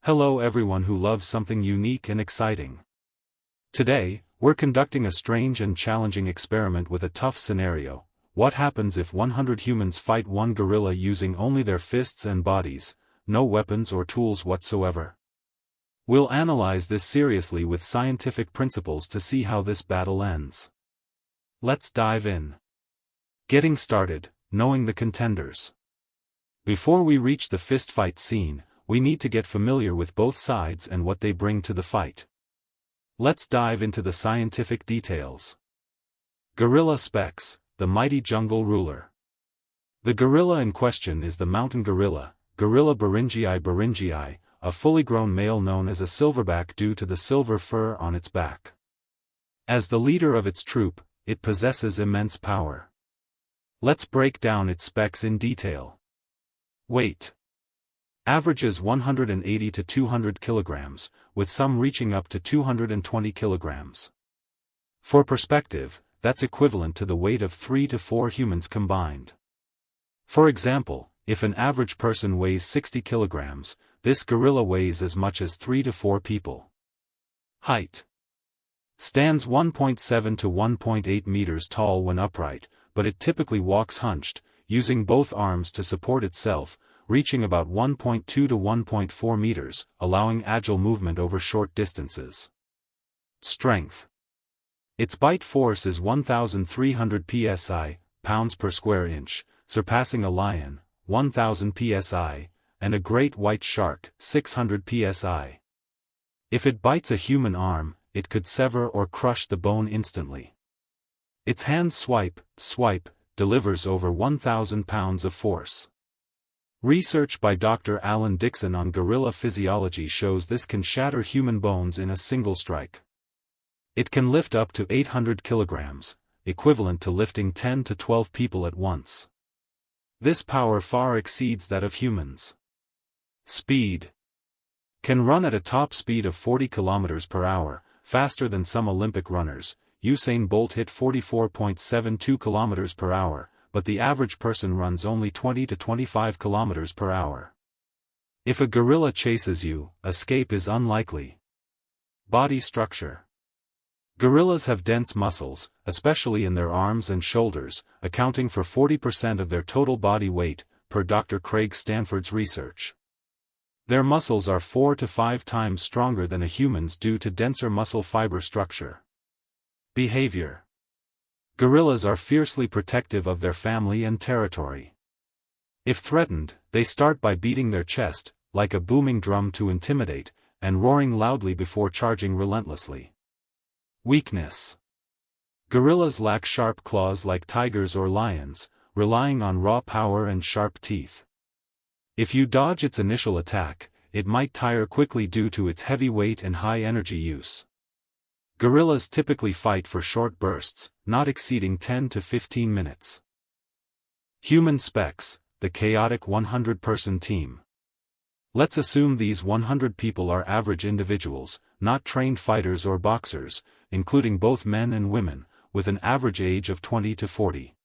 Hello everyone who loves something unique and exciting. Today, we're conducting a strange and challenging experiment with a tough scenario. What happens if 100 humans fight one gorilla using only their fists and bodies, no weapons or tools whatsoever? We'll analyze this seriously with scientific principles to see how this battle ends. Let's dive in. Getting started, knowing the contenders. Before we reach the fistfight scene, we need to get familiar with both sides and what they bring to the fight. Let's dive into the scientific details. Gorilla specs, the mighty jungle ruler. The gorilla in question is the mountain gorilla, Gorilla beringii, a fully grown male known as a silverback due to the silver fur on its back. As the leader of its troop, it possesses immense power. Let's break down its specs in detail. Weight. Averages 180 to 200 kilograms, with some reaching up to 220 kilograms. For perspective, that's equivalent to the weight of 3 to 4 humans combined. For example, if an average person weighs 60 kilograms, this gorilla weighs as much as 3 to 4 people. Height. Stands 1.7 to 1.8 meters tall when upright, but it typically walks hunched, using both arms to support itself, reaching about 1.2 to 1.4 meters, allowing agile movement over short distances. Strength. Its bite force is 1,300 psi, pounds per square inch, surpassing a lion, 1,000 psi, and a great white shark, 600 psi. If it bites a human arm, it could sever or crush the bone instantly. Its hand swipe, delivers over 1,000 pounds of force. Research by Dr. Alan Dixon on gorilla physiology shows this can shatter human bones in a single strike. It can lift up to 800 kilograms, equivalent to lifting 10 to 12 people at once. This power far exceeds that of humans. Speed. Can run at a top speed of 40 kilometers per hour, faster than some Olympic runners. Usain Bolt hit 44.72 kilometers per hour, but the average person runs only 20 to 25 kilometers per hour. If a gorilla chases you, escape is unlikely. Body structure. Gorillas have dense muscles, especially in their arms and shoulders, accounting for 40% of their total body weight, per Dr. Craig Stanford's research. Their muscles are 4 to 5 times stronger than a human's due to denser muscle fiber structure. Behavior. Gorillas are fiercely protective of their family and territory. If threatened, they start by beating their chest, like a booming drum to intimidate, and roaring loudly before charging relentlessly. Weakness. Gorillas lack sharp claws like tigers or lions, relying on raw power and sharp teeth. If you dodge its initial attack, it might tire quickly due to its heavy weight and high energy use. Gorillas typically fight for short bursts, not exceeding 10 to 15 minutes. Human specs, the chaotic 100-person team. Let's assume these 100 people are average individuals, not trained fighters or boxers, including both men and women, with an average age of 20 to 40.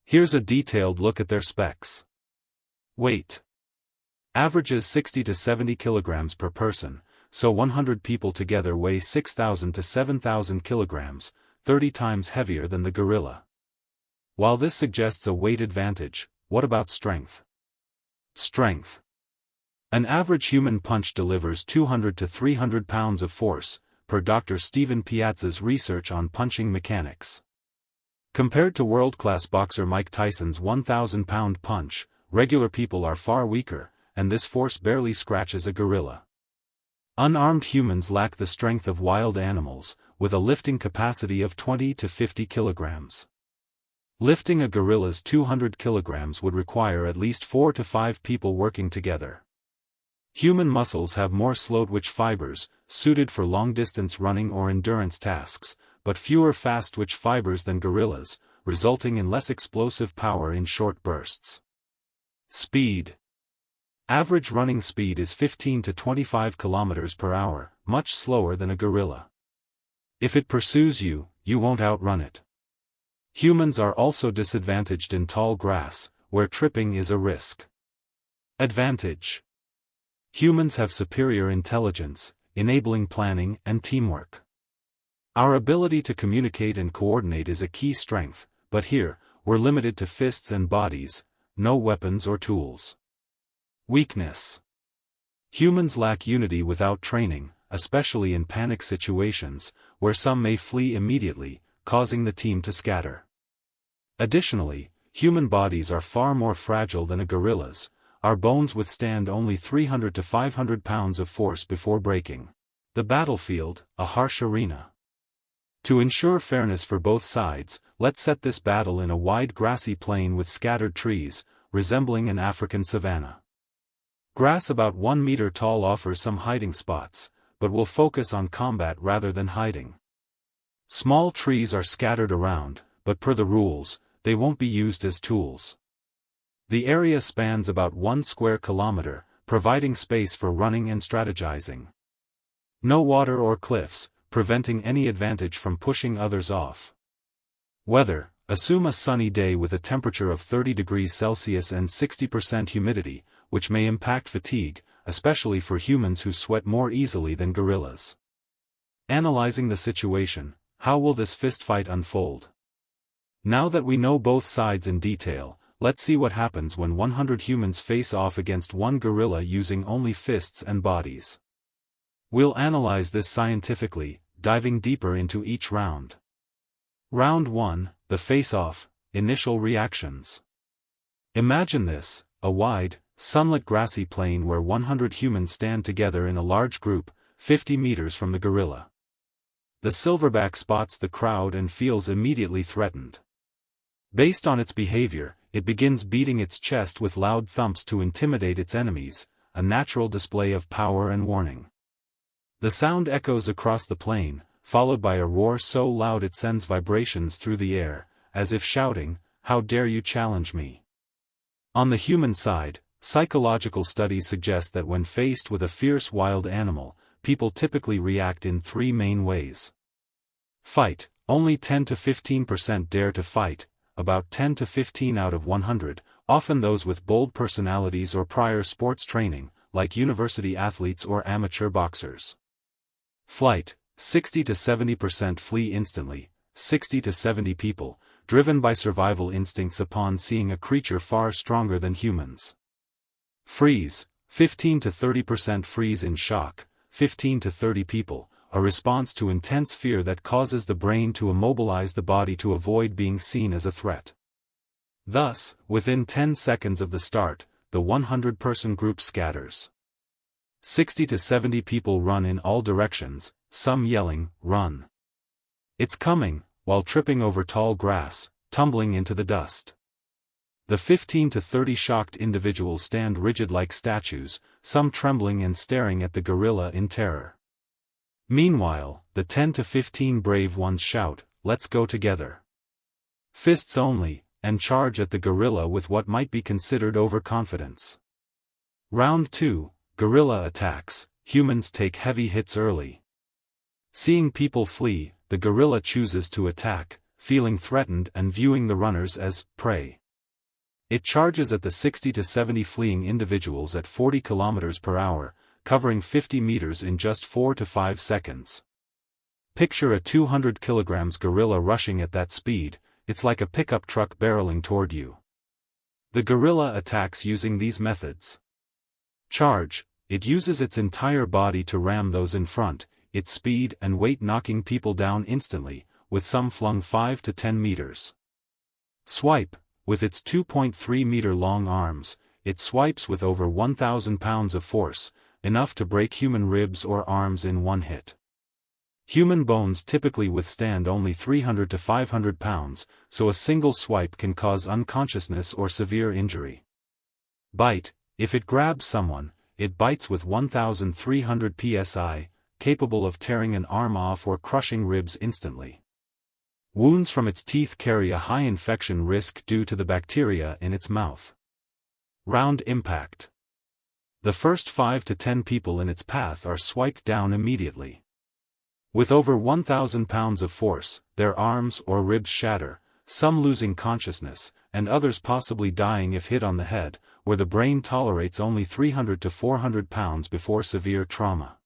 Here's a detailed look at their specs. Weight. Averages 60 to 70 kilograms per person, so 100 people together weigh 6,000 to 7,000 kilograms, 30 times heavier than the gorilla. While this suggests a weight advantage, what about strength? Strength. An average human punch delivers 200 to 300 pounds of force, per Dr. Stephen Piazza's research on punching mechanics. Compared to world-class boxer Mike Tyson's 1,000-pound punch, regular people are far weaker, and this force barely scratches a gorilla. Unarmed humans lack the strength of wild animals, with a lifting capacity of 20 to 50 kilograms. Lifting a gorilla's 200 kilograms would require at least 4 to 5 people working together. Human muscles have more slow-twitch fibers, suited for long-distance running or endurance tasks, but fewer fast-twitch fibers than gorillas, resulting in less explosive power in short bursts. Speed. Average running speed is 15 to 25 kilometers per hour, much slower than a gorilla. If it pursues you, you won't outrun it. Humans are also disadvantaged in tall grass, where tripping is a risk. Advantage. Humans have superior intelligence, enabling planning and teamwork. Our ability to communicate and coordinate is a key strength, but here, we're limited to fists and bodies, no weapons or tools. Weakness. Humans lack unity without training, especially in panic situations, where some may flee immediately, causing the team to scatter. Additionally, human bodies are far more fragile than a gorilla's. Our bones withstand only 300 to 500 pounds of force before breaking. The battlefield, a harsh arena. To ensure fairness for both sides, let's set this battle in a wide grassy plain with scattered trees, resembling an African savanna. Grass about 1 meter tall offers some hiding spots, but will focus on combat rather than hiding. Small trees are scattered around, but per the rules, they won't be used as tools. The area spans about 1 square kilometer, providing space for running and strategizing. No water or cliffs, preventing any advantage from pushing others off. Weather: assume a sunny day with a temperature of 30 degrees Celsius and 60% humidity, which may impact fatigue, especially for humans who sweat more easily than gorillas. Analyzing the situation, how will this fistfight unfold? Now that we know both sides in detail, let's see what happens when 100 humans face off against one gorilla using only fists and bodies. We'll analyze this scientifically, diving deeper into each round. Round 1, the face-off, initial reactions. Imagine this, a wide, sunlit grassy plain where 100 humans stand together in a large group, 50 meters from the gorilla. The silverback spots the crowd and feels immediately threatened. Based on its behavior, it begins beating its chest with loud thumps to intimidate its enemies, a natural display of power and warning. The sound echoes across the plain, followed by a roar so loud it sends vibrations through the air, as if shouting, "How dare you challenge me?" On the human side, psychological studies suggest that when faced with a fierce wild animal, people typically react in 3 main ways. Fight: only 10 to 15% dare to fight, about 10 to 15 out of 100, often those with bold personalities or prior sports training, like university athletes or amateur boxers. Flight: 60 to 70% flee instantly, 60 to 70 people, driven by survival instincts upon seeing a creature far stronger than humans. Freeze: 15 to 30% freeze in shock, 15 to 30 people, a response to intense fear that causes the brain to immobilize the body to avoid being seen as a threat. Thus, within 10 seconds of the start, the 100-person group scatters. 60 to 70 people run in all directions, some yelling, "Run! It's coming," while tripping over tall grass, tumbling into the dust. The 15 to 30 shocked individuals stand rigid like statues, some trembling and staring at the gorilla in terror. Meanwhile, the 10 to 15 brave ones shout, "Let's go together! Fists only," and charge at the gorilla with what might be considered overconfidence. Round 2, gorilla attacks. Humans take heavy hits early. Seeing people flee, the gorilla chooses to attack, feeling threatened and viewing the runners as prey. It charges at the 60 to 70 fleeing individuals at 40 km per hour, covering 50 meters in just 4 to 5 seconds. Picture a 200 kg gorilla rushing at that speed. It's like a pickup truck barreling toward you. The gorilla attacks using these methods. Charge: it uses its entire body to ram those in front, its speed and weight knocking people down instantly, with some flung 5 to 10 meters. Swipe: with its 2.3 meter long arms, it swipes with over 1,000 pounds of force, enough to break human ribs or arms in one hit. Human bones typically withstand only 300 to 500 pounds, so a single swipe can cause unconsciousness or severe injury. Bite: if it grabs someone, it bites with 1,300 psi, capable of tearing an arm off or crushing ribs instantly. Wounds from its teeth carry a high infection risk due to the bacteria in its mouth. Round impact: the first 5 to 10 people in its path are swiped down immediately. With over 1,000 pounds of force, their arms or ribs shatter, some losing consciousness, and others possibly dying if hit on the head, where the brain tolerates only 300 to 400 pounds before severe trauma.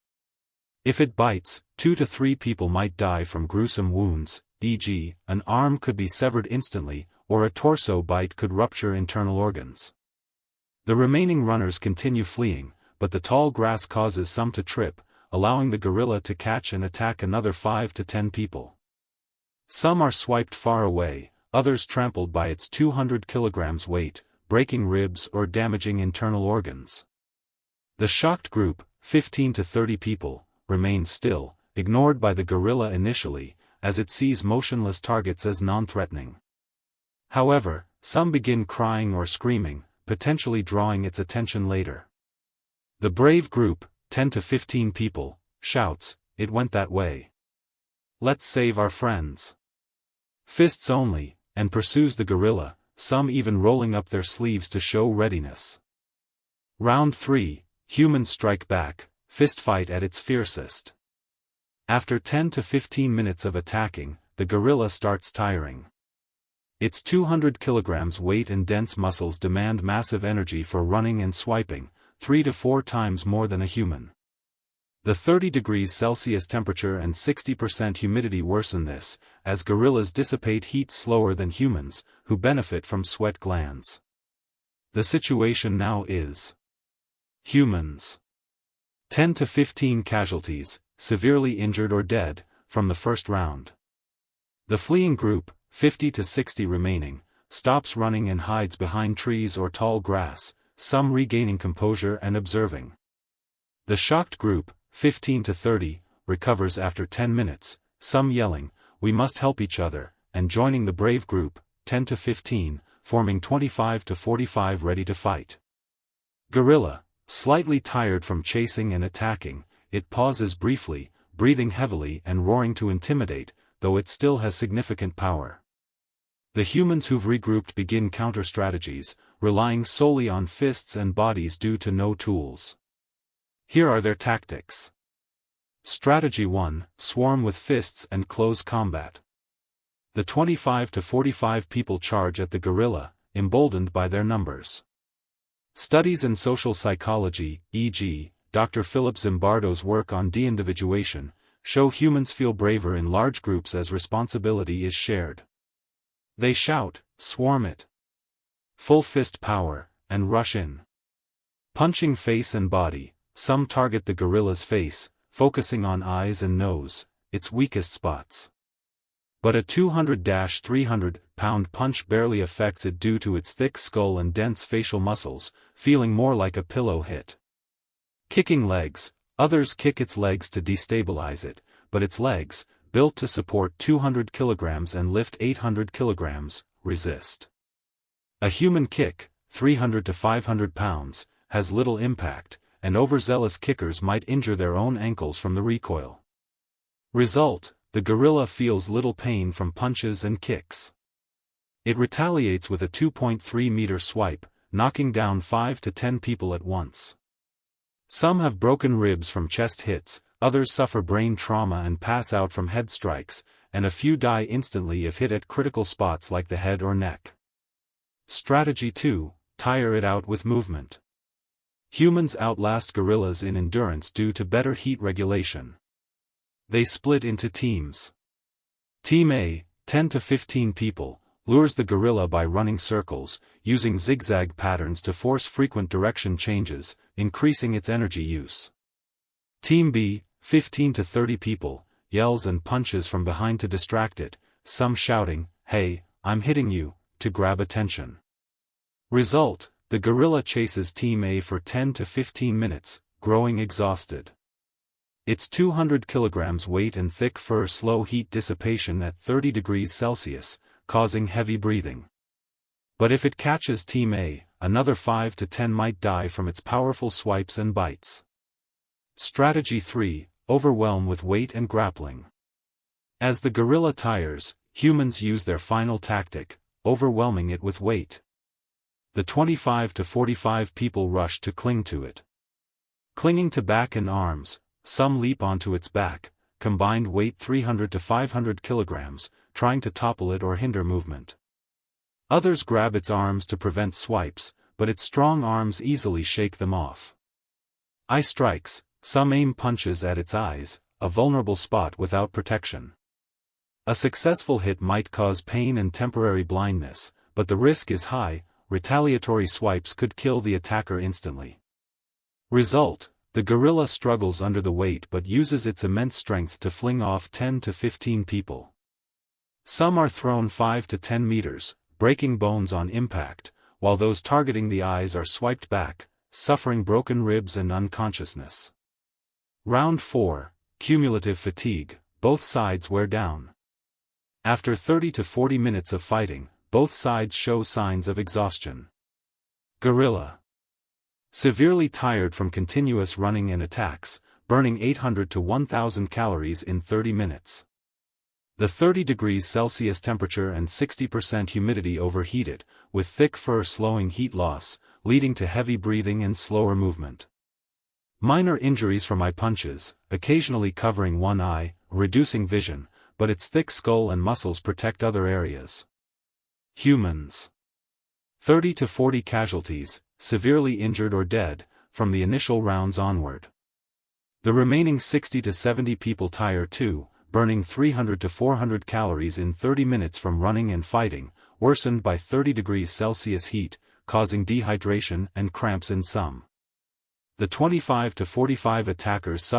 If it bites, 2 to 3 people might die from gruesome wounds, e.g., an arm could be severed instantly, or a torso bite could rupture internal organs. The remaining runners continue fleeing, but the tall grass causes some to trip, allowing the gorilla to catch and attack another 5 to 10 people. Some are swiped far away, others trampled by its 200 kilograms weight, breaking ribs or damaging internal organs. The shocked group, 15 to 30 people, remains still, ignored by the gorilla initially, as it sees motionless targets as non-threatening. However, some begin crying or screaming, potentially drawing its attention later. The brave group, 10 to 15 people, shouts, "It went that way. Let's save our friends. Fists only," and pursues the gorilla, some even rolling up their sleeves to show readiness. Round 3, humans strike back, fistfight at its fiercest. After 10 to 15 minutes of attacking, the gorilla starts tiring. Its 200 kilograms weight and dense muscles demand massive energy for running and swiping, 3 to 4 times more than a human. The 30 degrees Celsius temperature and 60% humidity worsen this, as gorillas dissipate heat slower than humans, who benefit from sweat glands. The situation now is: humans. 10 to 15 casualties, severely injured or dead, from the first round. The fleeing group, 50 to 60 remaining, stops running and hides behind trees or tall grass, some regaining composure and observing. The shocked group, 15 to 30, recovers after 10 minutes, some yelling, "We must help each other," and joining the brave group, 10 to 15, forming 25 to 45 ready to fight. Gorilla, slightly tired from chasing and attacking, it pauses briefly, breathing heavily and roaring to intimidate, though it still has significant power. The humans who've regrouped begin counter-strategies, relying solely on fists and bodies due to no tools. Here are their tactics. Strategy 1, swarm with fists and close combat. The 25 to 45 people charge at the gorilla, emboldened by their numbers. Studies in social psychology, e.g., Dr. Philip Zimbardo's work on de-individuation, show humans feel braver in large groups as responsibility is shared. They shout, "Swarm it! Full fist power," and rush in. Punching face and body, some target the gorilla's face, focusing on eyes and nose, its weakest spots. But a 200-300 pound punch barely affects it due to its thick skull and dense facial muscles, feeling more like a pillow hit. Kicking legs, others kick its legs to destabilize it, but its legs, built to support 200 kilograms and lift 800 kilograms, resist. A human kick, 300 to 500 pounds, has little impact, and overzealous kickers might injure their own ankles from the recoil. Result: the gorilla feels little pain from punches and kicks. It retaliates with a 2.3-meter swipe, knocking down 5 to 10 people at once. Some have broken ribs from chest hits, others suffer brain trauma and pass out from head strikes, and a few die instantly if hit at critical spots like the head or neck. Strategy 2, tire it out with movement. Humans outlast gorillas in endurance due to better heat regulation. They split into teams. Team A, 10 to 15 people, lures the gorilla by running circles, using zigzag patterns to force frequent direction changes, increasing its energy use. Team B, 15 to 30 people, yells and punches from behind to distract it, some shouting, "Hey, I'm hitting you," to grab attention. Result: the gorilla chases Team A for 10 to 15 minutes, growing exhausted. Its 200 kilograms weight and thick fur slow heat dissipation at 30 degrees Celsius, causing heavy breathing. But if it catches Team A, another 5 to 10 might die from its powerful swipes and bites. Strategy 3, overwhelm with weight and grappling. As the gorilla tires, humans use their final tactic, overwhelming it with weight. The 25 to 45 people rush to cling to it. Clinging to back and arms, some leap onto its back, combined weight 300 to 500 kilograms, trying to topple it or hinder movement. Others grab its arms to prevent swipes, but its strong arms easily shake them off. Eye strikes, some aim punches at its eyes, a vulnerable spot without protection. A successful hit might cause pain and temporary blindness, but the risk is high. Retaliatory swipes could kill the attacker instantly. Result: the gorilla struggles under the weight but uses its immense strength to fling off 10 to 15 people. Some are thrown 5 to 10 meters, breaking bones on impact, while those targeting the eyes are swiped back, suffering broken ribs and unconsciousness. Round 4, cumulative fatigue, both sides wear down. After 30 to 40 minutes of fighting, both sides show signs of exhaustion. Gorilla. Severely tired from continuous running and attacks, burning 800 to 1000 calories in 30 minutes. The 30 degrees Celsius temperature and 60% humidity overheated, with thick fur slowing heat loss, leading to heavy breathing and slower movement. Minor injuries from eye punches, occasionally covering one eye, reducing vision, but its thick skull and muscles protect other areas. Humans. 30 to 40 casualties, severely injured or dead, from the initial rounds onward. The remaining 60 to 70 people tire too, burning 300 to 400 calories in 30 minutes from running and fighting, worsened by 30 degrees Celsius heat, causing dehydration and cramps in some. The 25 to 45 attackers suffer